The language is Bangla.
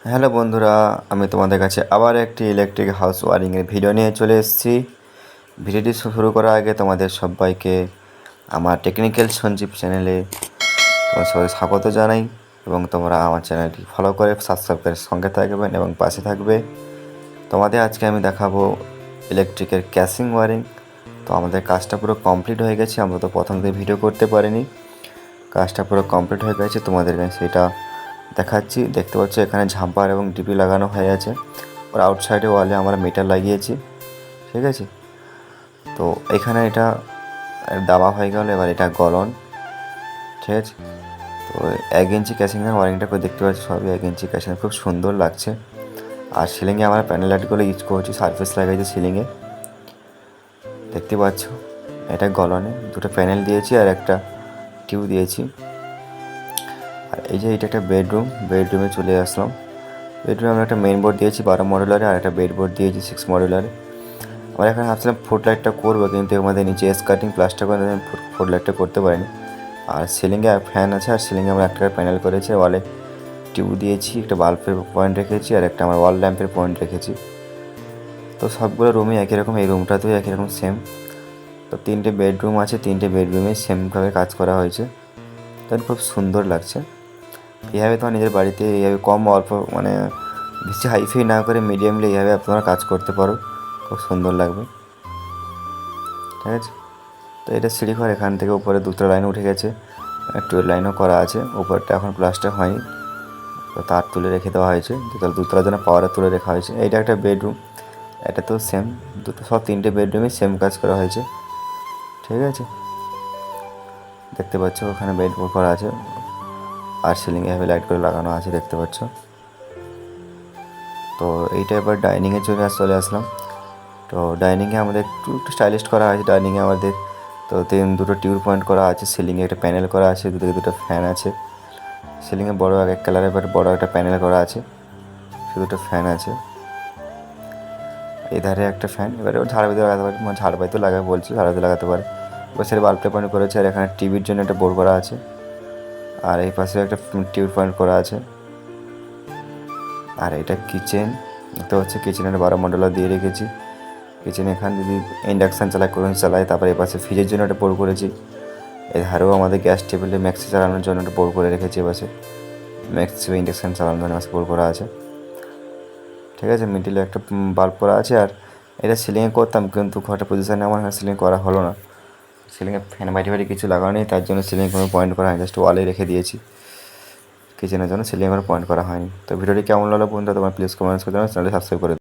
হ্যালো বন্ধুরা, আমি তোমাদের কাছে আবার একটি ইলেকট্রিক হাউস ওয়ারিংয়ের ভিডিও নিয়ে চলে এসেছি। ভিডিওটি শুরু করার আগে তোমাদের সবাইকে আমার টেকনিক্যাল সঞ্জীব চ্যানেলে তোমার সবাই স্বাগত জানাই এবং তোমরা আমার চ্যানেলটি ফলো করে সাবস্ক্রাইব করে সঙ্গে থাকবেন এবং পাশে থাকবে। তোমাদের আজকে আমি দেখাবো ইলেকট্রিকের ক্যাসিং ওয়ারিং। তো আমাদের কাজটা পুরো কমপ্লিট হয়ে গেছে, আমরা তো প্রথম থেকে ভিডিও করতে পারিনি। কাজটা পুরো কমপ্লিট হয়ে গেছে, তোমাদের সেটা দেখাচ্ছি। দেখতে পাচ্ছ এখানে ঝাম্পার এবং ডিপি লাগানো হয়ে আছে। ওর আউটসাইডে ওয়ালে আমরা মিটার লাগিয়েছি, ঠিক আছে। তো এখানে এটা দাবা হয়ে গেল, এবার এটা গলন, ঠিক আছে। তো 1 ইঞ্চি ক্যাসিংয়ের ওয়ারিংটা করে দেখতে পাচ্ছি, সবই 1 ইঞ্চি ক্যাসিং, খুব সুন্দর লাগছে। আর সিলিংয়ে আমরা প্যানেল লাইটগুলো ইউজ করছি, সারফেস লাগাইছি সিলিংয়ে, দেখতে পাচ্ছ। এটা গলনে দুটো প্যানেল দিয়েছি আর একটা টিউব দিয়েছি। আর এই যে এটা একটা বেডরুমে চলে আসলাম। বেডরুমে আমরা একটা মেইন বোর্ড দিয়েছি 12 মডুলারে, আর একটা বেড বোর্ড দিয়েছি 6 মডুলারে। আমরা এখানে ভাবছিলাম ফুট লাইটটা করবো, কিন্তু আমাদের নিচে কাটিং প্লাস্টার করে ফুট লাইটটা করতে পারিনি। আর সিলিংয়ে ফ্যান আছে, আর সিলিংয়ে আমরা একটা প্যানেল করেছি, ওয়ালে টিউব দিয়েছি, একটা বাল্বের পয়েন্ট রেখেছি আর একটা আমার ওয়াল ল্যাম্পের পয়েন্ট রেখেছি। তো সবগুলো রুমই একই রকম, এই রুমটাতেও একই রকম সেম। তো 3টে বেডরুম আছে, 3টে বেডরুমে সেমভাবে কাজ করা হয়েছে, তখন খুব সুন্দর লাগছে। এইভাবে তোমার নিজের বাড়িতে এইভাবে কম অল্প মানে বেশি হাইফাই না করে মিডিয়ামলি এইভাবে তোমরা কাজ করতে পারো, খুব সুন্দর লাগবে, ঠিক আছে। তো এটা সিঁড়িঘর, এখান থেকে উপরে দুটো লাইন উঠে গেছে, টুয়েল লাইনও করা আছে। উপরটা এখন প্লাস্টার হয়নি, তো তার তুলে রেখে দেওয়া হয়েছে, দুতলার জন্য পাওয়ারে তুলে রাখা হয়েছে। এইটা একটা বেডরুম, এটা তো সেম, সব 3টে বেডরুমে সেম কাজ করা হয়েছে, ঠিক আছে। দেখতে পাচ্ছ ওখানে বেড করা আছে, আর সিলিংয়ে এভাবে লাইট করে লাগানো আছে, দেখতে পাচ্ছ। তো এইটা এবার ডাইনিংয়ে চলে আসলাম। তো ডাইনিংয়ে আমাদের একটু স্টাইলিশ করা আছে। ডাইনিংয়ে আমাদের তো দুটো টিউব পয়েন্ট করা আছে, সিলিংয়ে একটা প্যানেল করা আছে, দুদিকে দুটো ফ্যান আছে। সিলিংয়ে বড় এক কালারের বড় একটা প্যানেল করা আছে, শুধু দুটো ফ্যান আছে। এধারে একটা ফ্যান, এবারে ঝাড়বাতিও লাগাতে পারে, ঝাড়বাতি লাগাবে বলছি, ঝাড়বাতি লাগাতে পারে। এবার সেটা বাল্বটা পয়েন্ট করেছে, আর এখানে টিভির জন্য একটা বোর্ড করা আছে, আর এই পাশে একটা টিউব পয়েন্ট করা আছে। আর এটা কিচেন, দেখতে হচ্ছে কিচেনের 12 মডেলার দিয়ে রেখেছি। কিচেনে এখানে যদি ইন্ডাকশান চালাই, তারপরে এপাশে ফ্রিজের জন্য একটা বোর্ড করেছি। এধারেও আমাদের গ্যাস টেবিলে ম্যাক্সি চালানোর জন্য একটা বোর্ড করে রেখেছি, এপাশে ম্যাক্সি ইন্ডাকশান চালানোর জন্য বোর্ড করা আছে, ঠিক আছে। মিডিলে একটা বাল্ব করা আছে। আর এটা সিলিংয়ে করতাম, কিন্তু ঘরটা পজিশানে আমার সিলিং করা হলো না। সিলিংয়ে ফ্যান বাইরে কিছু লাগানো নেই, তার জন্য সিলিং কোনো পয়েন্ট করা হয়নি, জাস্ট ওয়ালে রেখে দিয়েছি। কিচেনের জন্য সিলিং কোনো পয়েন্ট করা হয়নি। তো ভিডিওটি কেমন লাগলো বন্ধুরা, তোমার প্লিজ কমেন্টস করে চ্যানেলটি সাবস্ক্রাইব করে